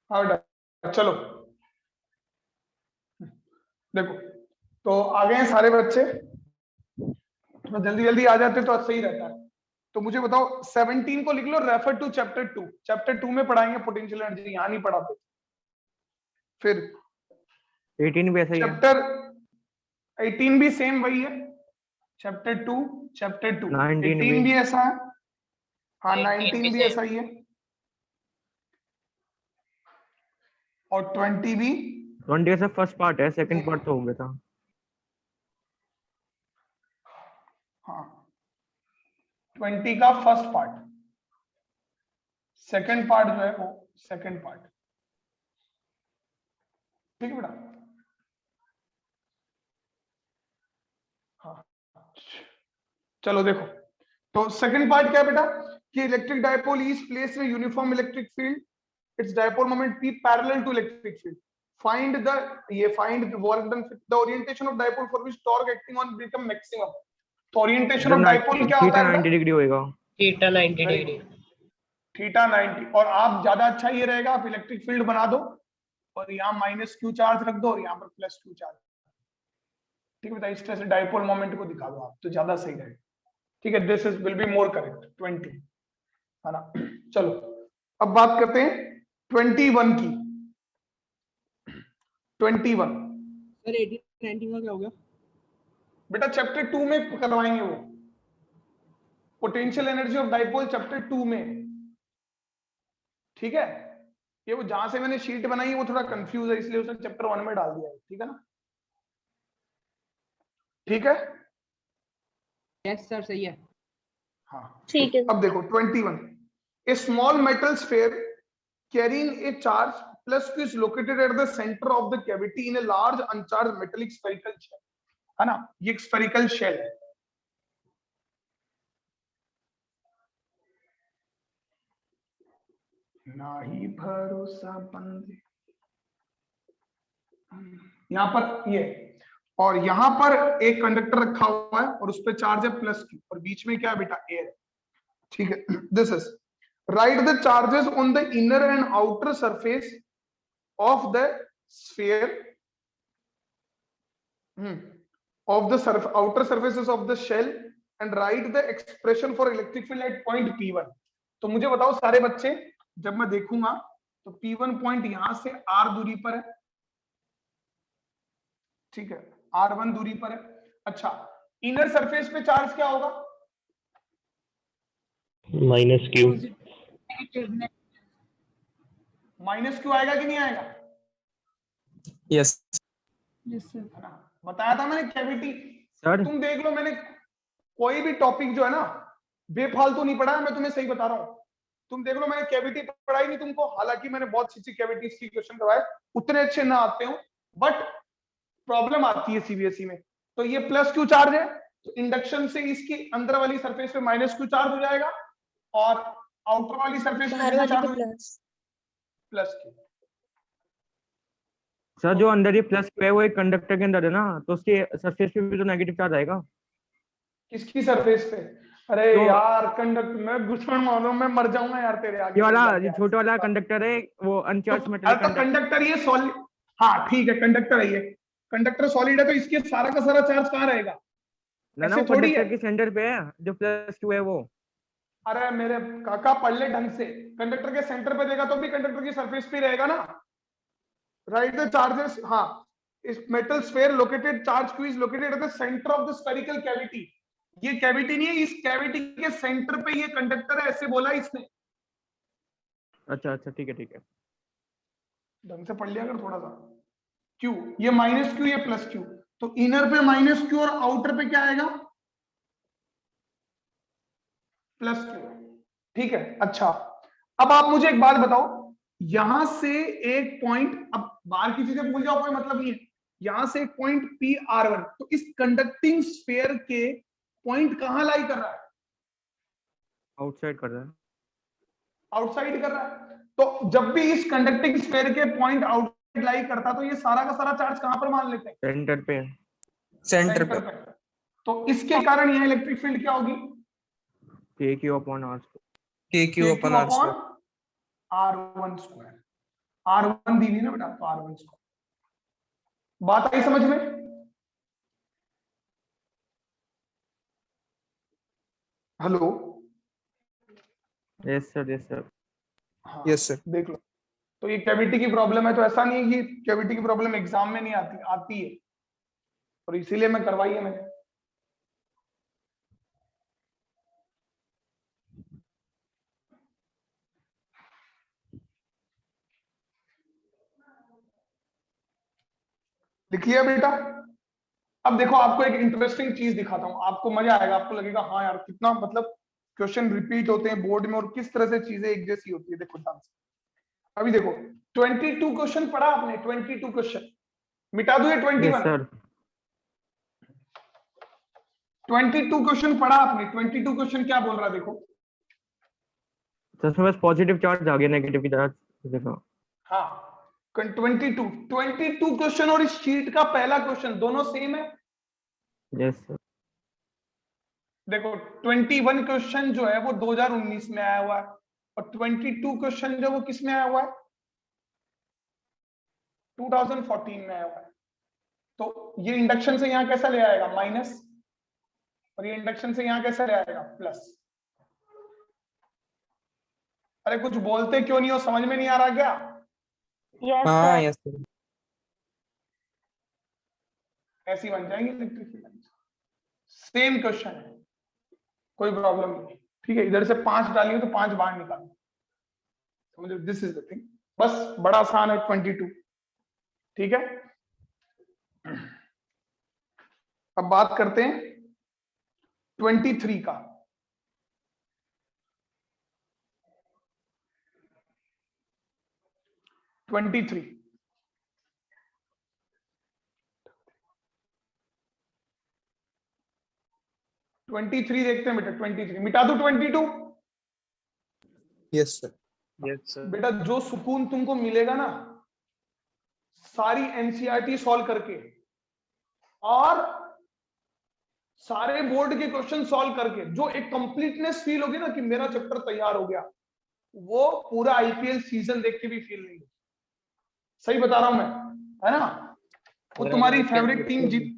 हाँ बेटा चलो देखो, तो आ गए हैं सारे बच्चे, तो जल्दी जल्दी आ जाते तो सही रहता है। तो मुझे बताओ 17 को लिख लो, रेफर टू चैप्टर 2। चैप्टर 2 में पढ़ाएंगे पोटेंशियल एनर्जी, यहाँ नहीं पढ़ाते। फिर 18 भी ऐसा ही है। चैप्टर 18 भी सेम वही है। चैप्टर 2 19 18 भी ऐसा है। हाँ 18 19 भी भी same। ऐसा ही है, और 20 भी। 20 ऐसा फर्स्ट पार्ट है, सेकंड पार्ट तो हो गया था। हाँ 20 का फर्स्ट पार्ट, सेकंड पार्ट जो है वो सेकंड पार्ट। ठीक है बेटा। हाँ चलो देखो, तो सेकंड पार्ट क्या है बेटा कि electric dipole is placed in uniform electric field, its dipole moment p parallel to electric field, find the work done, the orientation of dipole for which torque acting on become maximum. तो orientation of dipole क्या होता है? 90 degree होएगा। Theta 90 degree. Theta 90। और आप ज्यादा अच्छा ये रहेगा, आप इलेक्ट्रिक फील्ड बना दो और यहाँ माइनस क्यू चार्ज रख दो और यहाँ पर प्लस क्यू चार्ज। ठीक है बेटा, इस तरह से डायपोल मोमेंट को दिखा दो आप, तो ज्यादा सही रहेगा। ठीक है, this is will be more correct 20, है ना। चलो अब बात करते हैं 21 की। 21 सर 18 19 का क्या हो गया? बेटा चैप्टर 2 में करवाएंगे वो, potential energy of dipole chapter 2 में। ठीक है, ये वो जहां से मैंने शीट बनाई वो थोड़ा कंफ्यूज है, इसलिए उसने चैप्टर 1 में डाल दिया है। ठीक है ना, ठीक है। यस सर सही है। हाँ ठीक है। अब देखो 21, a small metal sphere carrying a charge plus q is located at the center of the cavity in a large uncharged metallic spherical shell, है ना। ये एक स्फेरिकल शेल है। नाही भरोसा बंदे, यहाँ पर ये, और यहाँ पर एक कंडक्टर रखा हुआ है और उस पर चार्ज है प्लस q, और बीच में क्या है बेटा एयर। ठीक है, this is right the charges on the inner and outer surface of the sphere, of the outer surfaces of the shell and write the expression for electric field at point P1। तो मुझे बताओ सारे बच्चे, जब मैं देखूंगा तो P1 point यहां से R दूरी पर है, ठीक है, R1 दूरी पर है। अच्छा, इनर सरफेस पे चार्ज क्या होगा? Minus Q. माइनस क्यू आएगा कि नहीं आएगा? यस है ना, बताया था मैंने कैविटी। सर तुम देख लो, मैंने कोई भी टॉपिक जो है ना बेफालतू नहीं पढ़ा है, मैं तुम्हें सही बता रहा हूँ। तुम देख लो, मैंने कैविटी पढ़ाई नहीं तुमको, हालांकि मैंने बहुत अच्छी कैविटीज की क्वेश्चन करवाए, उतने अच्छे ना आते हो, बट प्रॉब्लम आती है सीबीएसई में। तो ये प्लस क्यू चार्ज है, तो इंडक्शन से इसकी अंदर वाली सरफेस पे माइनस क्यू चार्ज हो जाएगा और आउटर वाली सरफेस पे प्लस क्यू। सर जो अंदर ये प्लस है वो एक कंडक्टर के अंदर है ना, तो उसके सरफेस पे भी तो नेगेटिव चार्ज आएगा। किसकी सरफेस पे? अरे तो, यार कंडक्टर में घुसपन मारो, मैं मर जाऊंगा यार तेरे आगे। ये वाला जो छोटा वाला कंडक्टर है वो अनचार्ज मेटल कंडक्टर ये सॉलिड। हाँ ठीक है, कंडक्टर है ये, कंडक्टर सॉलिड है, तो इसके सारा का सारा चार्ज कहाँ रहेगा? ना वो कंडक्टर के सेंटर पे है जो प्लस क्यू है वो। अरे मेरे काका पढ़ ले ढंग से, कंडक्टर के सेंटर पे देगा तो भी कंडक्टर की सरफेस पे रहेगा ना। राइट द चार्जेस, हाँ, इस metal sphere located, charge q is located at the centre of the spherical cavity. ये कैविटी नहीं है, इस कैविटी के सेंटर पे ये कंडक्टर है, ऐसे बोला इसने। अच्छा अच्छा ठीक है ठीक है, ढंग से पढ़ लिया अगर थोड़ा सा। q, ये माइनस q, ये प्लस q, तो इनर पे माइनस q और आउटर पे क्या आएगा? Plus q। ठीक है, अच्छा अब आप मुझे एक बात बताओ, यहां से एक पॉइंट, अब बाहर की चीजें भूल जाओ, कोई मतलब नहीं है, यहां से एक पॉइंट पी R1, तो इस कंडक्टिंग स्फीयर के पॉइंट कहां लाई कर रहा है? आउटसाइड कर रहा है। आउटसाइड कर रहा है, तो जब भी इस कंडक्टिंग स्फीयर के पॉइंट आउटसाइड लाई करता, तो ये सारा का सारा चार्ज कहां पर मान लेते हैं? सेंटर पे। सेंटर पे। तो इसके कारण यहां इलेक्ट्रिक फील्ड क्या होगी? KQ/R²। KQ/R²। R1 square. R1 दी हुई ना बेटा, तो R1 स्क्वायर। बात आई समझ में? Hello? Yes sir, yes sir. हाँ यस सर। देख लो, तो ये कैविटी की प्रॉब्लम है, तो ऐसा नहीं है कि कैविटी की प्रॉब्लम एग्जाम में नहीं आती, आती है, और इसीलिए मैं करवाई है मैंने। लिख लिया बेटा? अब देखो आपको एक इंटरेस्टिंग चीज दिखाता हूं, आपको मजा आएगा, आपको लगेगा हाँ यार कितना मतलब क्वेश्चन रिपीट होते हैं बोर्ड में और किस तरह से चीजें एक जैसी होती है। देखो ध्यान से, अभी देखो 22 क्वेश्चन पढ़ा आपने, 22 क्वेश्चन, मिटा दो ये 21। Yes sir. 22 क्वेश्चन पढ़ा आपने, 22 क्वेश्चन क्या बोल रहा है देखो। सर उसमें बस पॉजिटिव चार्ज आ गया, नेगेटिव की तरह देखो। हाँ 22 क्वेश्चन और इस शीट का पहला क्वेश्चन दोनों सेम है। Yes sir. देखो 21 क्वेश्चन जो है वो 2019 में आया हुआ है, और 22 क्वेश्चन जो वो किस में आया हुआ है, 2014 में आया हुआ है। तो ये इंडक्शन से यहां कैसा ले आएगा माइनस, और ये इंडक्शन से यहां कैसा ले आएगा प्लस। अरे कुछ बोलते क्यों नहीं हो, समझ में नहीं आ रहा क्या? हाँ यस सर। ऐसी बन जाएंगे इलेक्ट्रिक फील्ड। सेम क्वेश्चन है, कोई प्रॉब्लम नहीं, ठीक है। इधर से 5 डालिए तो 5 बाहर निकालो, समझो, दिस इज द थिंग। बस बड़ा आसान है 22, ठीक है। अब बात करते हैं 23 का। ट्वेंटी थ्री देखते हैं बेटा। 23 मिटा दो 22। Yes sir. Yes sir. बेटा जो सुकून तुमको मिलेगा ना सारी एनसीईआरटी सॉल्व करके और सारे बोर्ड के क्वेश्चन सॉल्व करके, जो एक कंप्लीटनेस फील होगी ना कि मेरा चैप्टर तैयार हो गया, वो पूरा आईपीएल सीजन देख के भी फील नहीं होगी। सही बता रहा हूं मैं, है ना? वो तुम्हारी फेवरेट टीम जीत,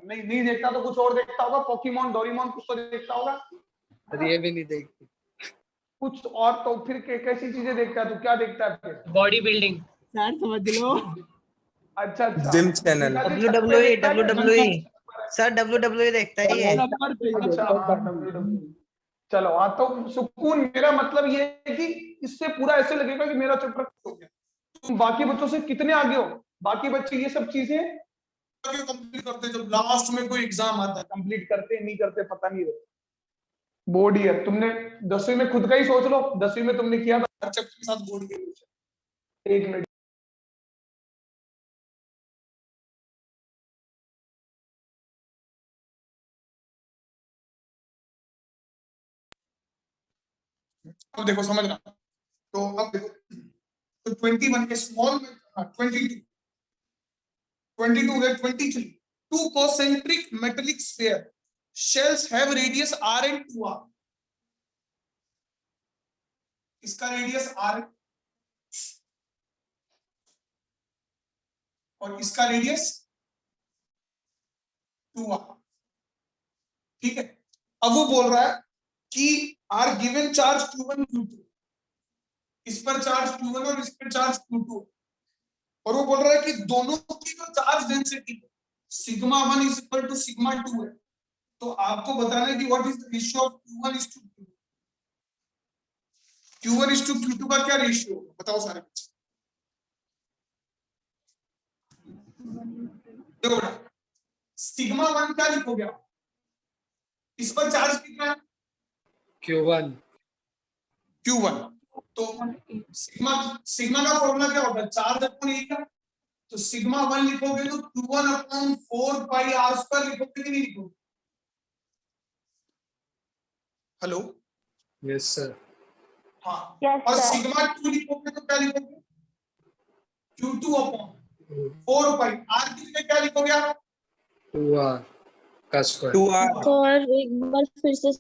नहीं नहीं देखता तो कुछ और देखता होगा, पोकेमॉन डोरेमोन कुछ तो देखता होगा। अरे ये भी नहीं देखती। कुछ और तो फिर कैसी चीजें देखता है, तो क्या देखता है फिर? Body building. सर समझ लो। अच्छा अच्छा, gym channel. WWE sir WWE देखता ही है। नंबर पे ही अच्छा देखो। हाँ WWE। चलो हाँ, तो सुकून, मेरा मतलब ये है कि इससे पूरा ऐसे लगेगा कि मेरा चैप्टर हो गया। तुम बाकी बच्चों से कितने आगे हो? बाकी बच्चे ये सब चीजें कंप्लीट करते, जब लास्ट में कोई एग्जाम आता है कंप्लीट करते नहीं करते पता नहीं रहता। बोर्ड ईयर तुमने 10वीं में खुद का ही सोच लो, 10वीं में तुमने किया था हर चैप्टर के साथ बोर्ड के क्वेश्चन। 1 मिनट, अब देखो समझना। तो अब देखो, तो 21 के स्मॉल में 22 है 23। Two concentric metallic sphere shells have radius r and 2r। इसका रेडियस r है और इसका रेडियस 2r, ठीक है। अब वो बोल रहा है कि are given charge q1 q2, इस पर चार्ज q1 और इस पर चार्ज q2, और वो बोल रहा है कि दोनों की जो चार्ज डेंसिटी है sigma 1 is equal to sigma 2 है। तो आपको बताना है कि what is the ratio of q1 is to q2। q1 is to q2 का क्या रेशियो होगा बताओ सारे बच्चे। देखो बेटा, सिग्मा 1 क्या लिखोगे आप? इस पर चार्ज कितना है? Q1। q1। तो सिग्मा का फॉर्मूला क्या होगा? Charge upon area. तो सिग्मा 1 लिखोगे तो q1 अपॉन 4 पाई r स्क्वायर लिखोगे कि नहीं लिखोगे? हेलो? Yes sir. हाँ और सिग्मा 2 लिखोगे तो क्या लिखोगे? q2 अपॉन 4 पाई r की जगह क्या लिखोगे आप? 2R का स्क्वायर। 2R। तो और एक बार फिर से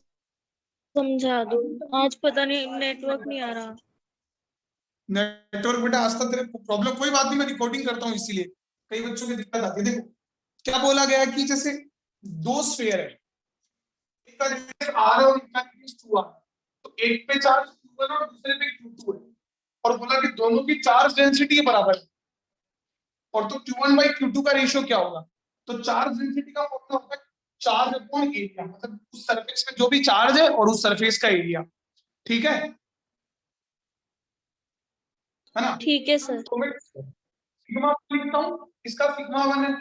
समझा दो, आज पता नहीं नेटवर्क नहीं आ रहा। नेटवर्क बेटा आज तक तेरे प्रॉब्लम, कोई बात नहीं, मैं रिकॉर्डिंग करता हूँ इसीलिए कई बच्चों की दिक्कत आती है। देखो क्या बोला गया कि जैसे दो स्फीयर है, एक का रेडियस r और एक का रेडियस 2r, तो एक पे चार्ज q1 और दूसरे पे q2 है, और बोला कि दोनों की चार्ज डेंसिटी बराबर है, और तो q1 बाई q2 का रेशियो क्या होगा, तो चार्ज डेंसिटी का फॉर्मूला होता है चार्ज अपॉन एरिया, मतलब उस सरफेस में जो भी चार्ज है और उस सरफेस का एरिया। ठीक है ना? ठीक है सर। तो मैं सिग्मा लिखता हूँ, इसका सिग्मा 1 है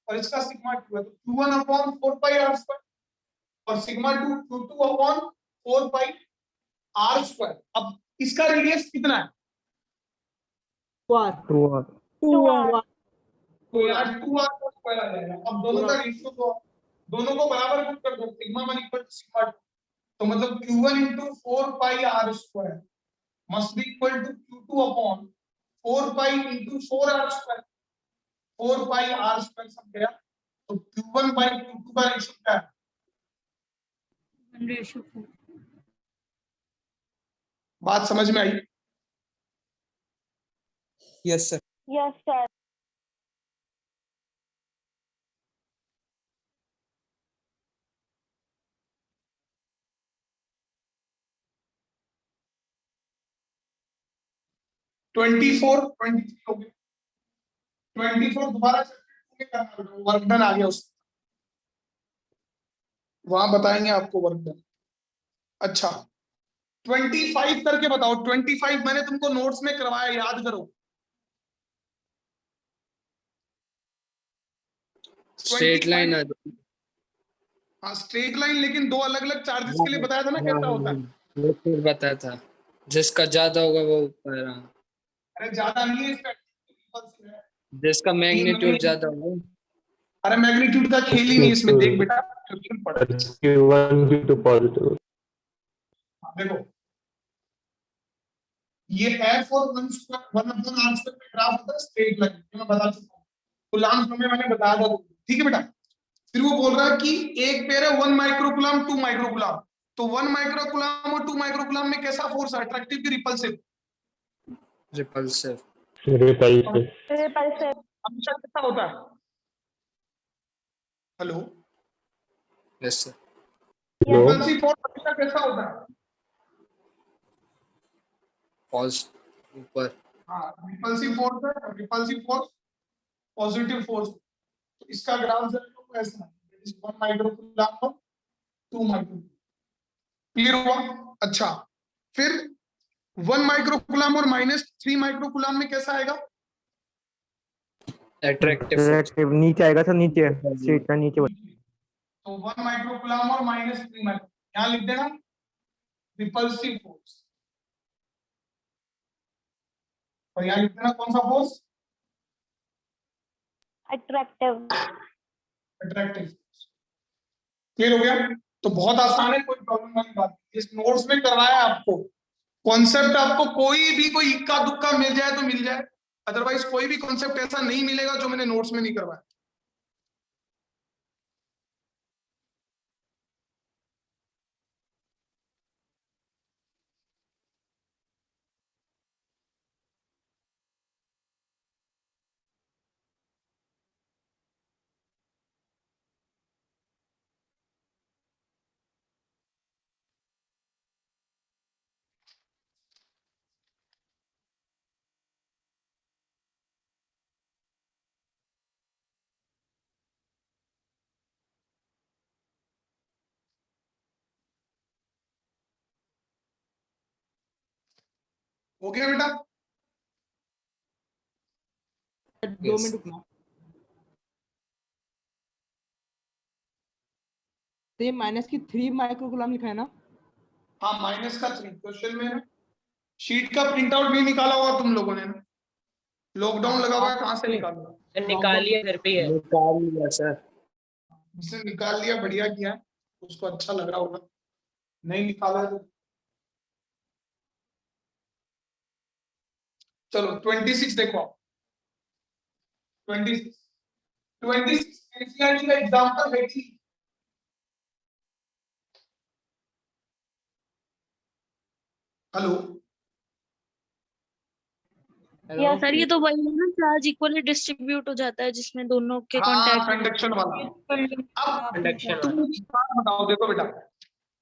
और इसका सिग्मा 2 है, तो q1 अपॉन 4 पाई r स्क्वायर और सिग्मा 2 q2 अपॉन 4 पाई r स्क्वायर। अब इसका रेडियस कितना है? 2r 2r 2r तो यार 2r का स्क्वायर आ जाएगा। अब दोनों का रेशियो तो दोनों को बराबर पुट कर दो, सिग्मा 1 इक्वल टू सिग्मा 2, तो मतलब q1 into 4 pi r square must be equal to q2 upon 4 pi into 4r square, 4 pi r square सब गया, तो q1 बाई q2 का रेशियो क्या है? 1:4। बात समझ में आई? Yes, sir. Yes sir. 24 23 हो गए, 24 दोबारा चैप्टर 2 में करना, वर्क डन आ गया उसमें, वहां बताएंगे आपको वर्क डन। अच्छा 25 करके बताओ, 25 मैंने तुमको नोट्स में करवाया, याद करो। Straight line आ हाँ स्ट्रेट लाइन, लेकिन दो अलग अलग चार्जेस के लिए बताया था ना कैसा होता है। वो फिर बताया था, जिसका ज्यादा होगा वो ऊपर, हाँ। अरे ज्यादा नहीं है इसका, impulsive है। जिसका मैग्नीट्यूड ज्यादा होगा। अरे मैग्नीट्यूड का खेल ही नहीं इसमें, देख बेटा क्वेश्चन पढ़। Q1 Q2 positive. देखो ये f और 1 स्क्वायर 1 अपॉन r स्क्वायर का ग्राफ होता है स्ट्रेट लाइन, मैं बता चुका हूँ, कूलम्ब्स में मैंने बताया था। ठीक है बेटा, फिर वो बोल रहा है कि एक पेयर है 1 माइक्रोकूलम 2 माइक्रोकूलम, तो 1 माइक्रोकूलम और 2 माइक्रोकूलम में कैसा फोर्स है, अट्रैक्टिव की रिपल्सिव? रिपल्सिव। Repulsive. रिपल्सिव। हमेशा कैसा होता है? Hello, yes sir. Hello. Repulsive force हमेशा कैसा होता है? पॉजिटिव ऊपर। हाँ रिपल्सिव फोर्स है, रिपल्सिव फोर्स पॉजिटिव फोर्स, तो इसका ग्राफ जरा ऐसा है 1 माइक्रोकूलम और 2 माइक्रोकूलम। क्लियर हुआ? अच्छा फिर 1 माइक्रोकूलम और -3 माइक्रोकूलम में कैसा आएगा? Attractive force. अट्रैक्टिव नीचे आएगा सर, नीचे सीट का नीचे। तो 1 माइक्रोकूलम और -3 माइक्रो, यहाँ लिख देना रिपल्सिव फोर्स, और यहाँ लिख देना कौन सा force? Attractive. Attractive force. Clear हो गया? तो बहुत आसान है, कोई प्रॉब्लम वाली बात नहीं, इस नोट्स में करवाया आपको कॉन्सेप्ट, आपको कोई भी कोई इक्का दुक्का मिल जाए तो मिल जाए, अदरवाइज कोई भी कॉन्सेप्ट ऐसा नहीं मिलेगा जो मैंने नोट्स में नहीं करवाया। हो गया बेटा? 2 मिनट रुकना। तो ये -3 माइक्रोकूलम लिखा है ना? हाँ -3 क्वेश्चन में है। शीट का प्रिंट आउट भी निकाला हुआ तुम लोगों ने ना, लॉकडाउन लगा हुआ है, कहाँ से निकाला? निकालिए घर पे ही है। निकाल लिया सर। जिसने निकाल लिया बढ़िया किया, उसको अच्छा लग रहा होगा, नहीं निकाला तो चलो 26 देखो, 26 एनसीईआरटी का एग्जांपल है कि हेलो Yes, सर ये तो वही है ना, चार्ज इक्वली डिस्ट्रीब्यूट हो जाता है जिसमें दोनों के हाँ, कांटेक्ट कंडक्शन वाला। अब कंडक्शन तुम एक बात बताओ, देखो बेटा,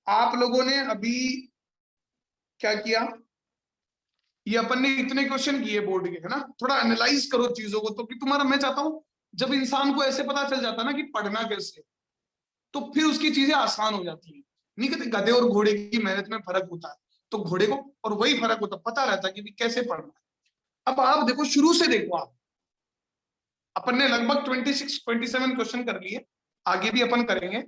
आप लोगों ने अभी क्या किया, ये अपन ने इतने क्वेश्चन किए बोर्ड के, है ना, थोड़ा एनालाइज करो चीजों को, तो कि तुम्हारा, मैं चाहता हूं जब इंसान को ऐसे पता चल जाता है ना कि पढ़ना कैसे, तो फिर उसकी चीजें आसान हो जाती है। नहीं कहते गधे और घोड़े की मेहनत में फर्क होता है, तो घोड़े को और वही फर्क होता, पता रहता है कि कैसे पढ़ना है। अब आप देखो, शुरू से देखो, आप अपन ने लगभग 26-27 क्वेश्चन कर लिए, आगे भी अपन करेंगे।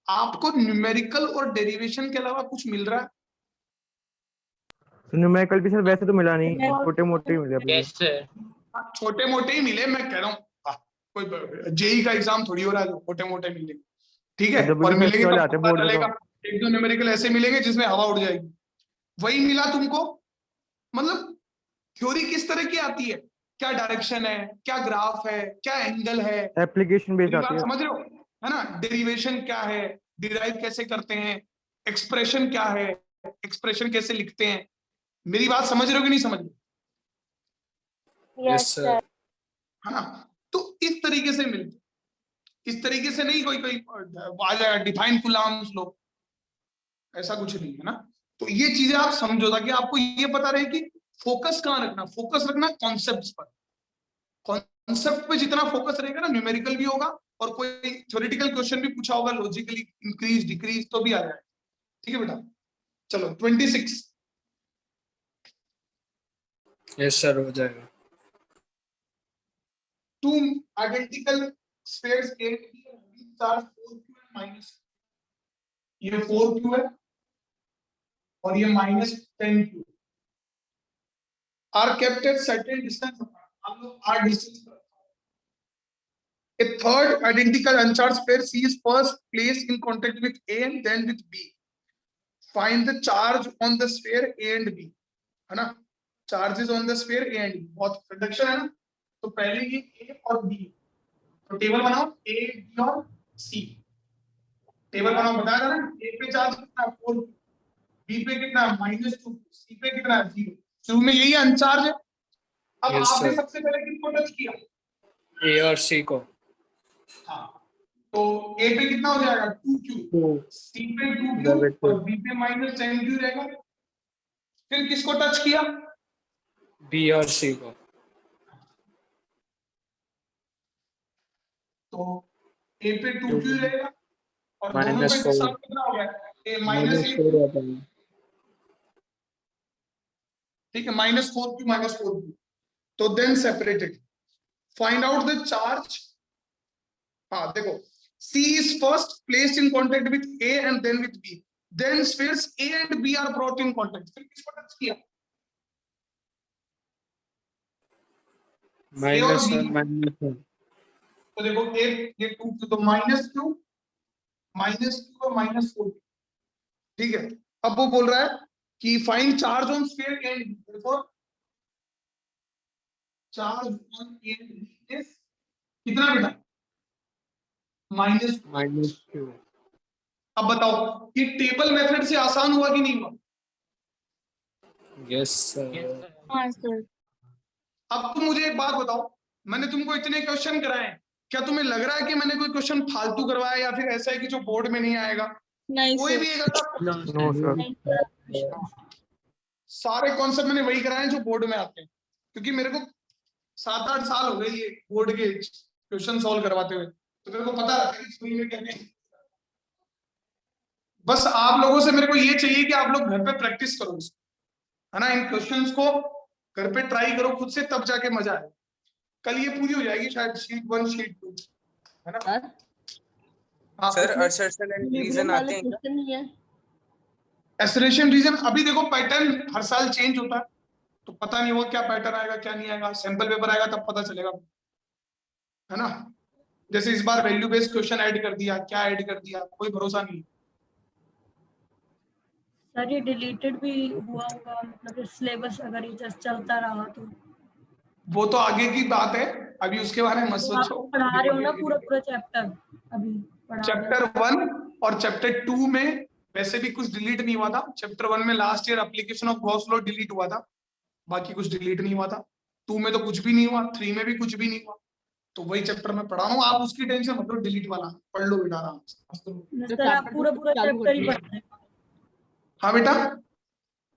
आपको न्यूमेरिकल और डेरिवेशन के अलावा कुछ मिल रहा है? न्यूमेरिकल भी सर वैसे तो मिला नहीं, छोटे मोटे ही मिले अभी। छोटे मोटे ही मिले, मैं कह रहा हूँ कोई जेई का एग्जाम थोड़ी हो रहा है जो छोटे मोटे मिले, ठीक है, और मिलेंगे वाले तो आते हैं पता बोर्ड में चलेगा। एक दो न्यूमेरिकल ऐसे मिलेंगे जिसमें हवा उड़ जाएगी, वही मिला तुमको। मतलब थ्योरी किस तरह की आती है, क्या डायरेक्शन है, क्या ग्राफ है, क्या एंगल है, एप्लीकेशन बेस्ड आती है, समझ रहे हो, है ना। डेरिवेशन क्या है, डिराइव कैसे करते हैं, एक्सप्रेशन क्या है, एक्सप्रेशन कैसे लिखते हैं। मेरी बात समझ रहे हो कि नहीं समझ रहे? Yes, sir. है ना। तो इस तरीके से मिलते, इस तरीके से नहीं कोई कोई आ जाएगा डिफाइन कूलम्ब्स लो, ऐसा कुछ नहीं है ना। तो ये चीजें आप समझो ताकि आपको ये पता रहे कि फोकस कहाँ रखना, फोकस रखना कॉन्सेप्ट्स पर। कॉन्सेप्ट पे जितना फोकस रहेगा ना, न्यूमेरिकल भी होगा और कोई थ्योरेटिकल क्वेश्चन भी पूछा होगा, लॉजिकली इंक्रीज डिक्रीज तो भी आ जाएगा। ठीक है बेटा, चलो 26। यस सर, हो जाएगा। Two identical spheres A and B charge 4q and minus, ये 4q है और ये -10q are kept at certain distance apart. हम लोग आर डिस्टेंस पर, a third identical uncharged pair C is first placed in contact with A and then with B. Find the charge on the sphere A and B, है ना। Charges on the sphere A and B, बहुत conduction है ना, तो पहले ये A और B, तो टेबल बनाओ A, B और C, टेबल बनाओ, बताया था ना। A पे चार्ज कितना 4, B पे कितना -2, C पे कितना 0। शुरू में यही अनचार्ज है। अब Yes, आपने sir. सबसे पहले किसको टच किया? ए और सी को। हाँ, तो A पे कितना हो जाएगा 2q, C पे 2q और B पे -10q रहेगा। फिर किसको टच किया? बी और सी को। तो A पे 2q रहेगा और दोनों पे -4 साथ कितना हो गया? A -8, ठीक है, -4q -4q। तो then separated, find out the charge. हाँ देखो, C is first placed in contact with A and then with B. Then spheres A and B are brought in contact. फिर किसको टच किया? -1 तो देखो ये 2q, तो -q और -4, ठीक है। अब वो बोल रहा है कि find charge on sphere A and B. देखो charge on A and B is कितना बेटा? -q। अब बताओ ये टेबल मेथड से आसान हुआ कि नहीं हुआ? Yes sir. हाँ सर। अब तुम मुझे एक बात बताओ, मैंने तुमको इतने क्वेश्चन कराए, क्या तुम्हें लग रहा है कि मैंने कोई क्वेश्चन फालतू करवाया या फिर ऐसा है कि जो बोर्ड में नहीं आएगा? नहीं कोई सर। भी एक सारे कॉन्सेप्ट मैंने वही कराए जो बोर्ड में आते हैं, क्योंकि मेरे को 7-8 साल हो गए ये बोर्ड के क्वेश्चन सॉल्व करवाते हुए, तो मेरे को पता रहता है कि स्कूल में कहते हैं। बस आप लोगों से मेरे को ये चाहिए कि आप लोग घर पे प्रैक्टिस करो, है ना, इन क्वेश्चंस को घर पे ट्राई करो खुद से, तब जाके मजा आए। कल ये पूरी हो जाएगी शायद शीट 1 शीट 2, है ना। सर असर्शन एंड रीजन आते हैं क्या? एसरेशन रीजन अभी देखो, पैटर्न हर साल चेंज होता है, तो पता नहीं होगा क्या पैटर्न आएगा क्या नहीं आएगा, सैंपल पेपर आएगा तब पता चलेगा, है ना। जैसे इस बार वैल्यू बेस्ड क्वेश्चन ऐड कर दिया, क्या ऐड कर दिया, कोई भरोसा नहीं। सर ये डिलीटेड भी हुआ होगा, मतलब सिलेबस अगर ये जस्ट चलता रहा तो? वो तो आगे की बात है, अभी उसके बारे में मत सोचो। पढ़ा रहे हो ना पूरा चैप्टर अभी? चैप्टर 1 और चैप्टर 2 में वैसे भी कुछ डिलीट नहीं हुआ था। चैप्टर 1 में last year application of Gauss law delete हुआ था, बाकी कुछ डिलीट नहीं हुआ था। 2 में तो कुछ भी नहीं हुआ, 3 में भी कुछ भी नहीं हुआ, तो वही चैप्टर में पढ़ा हूँ, आप उसकी टेंशन मत लो, डिलीट वाला पढ़ लो बेटा आराम से। सर आप पूरा चैप्टर ही पढ़ते हैं। हाँ बेटा,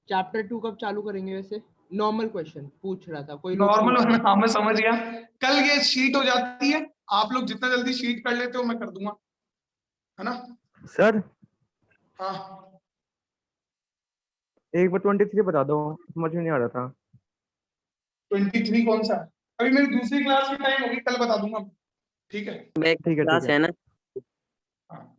चैप्टर 2 कब चालू करेंगे वैसे? नॉर्मल क्वेश्चन पूछ रहा था कोई। नॉर्मल, हाँ मैं समझ गया। कल ये शीट हो जाती है, आप लोग जितना जल्दी शीट कर लेते हो मैं कर दूंगा, है ना सर हाँ। एक बार 23 बता दो, समझ में नहीं आ रहा था। 23 कौन सा? अभी मेरी दूसरी क्लास की टाइम होगी, कल बता दूंगा, ठीक है? ठीक है, ठीक है। है ना। हाँ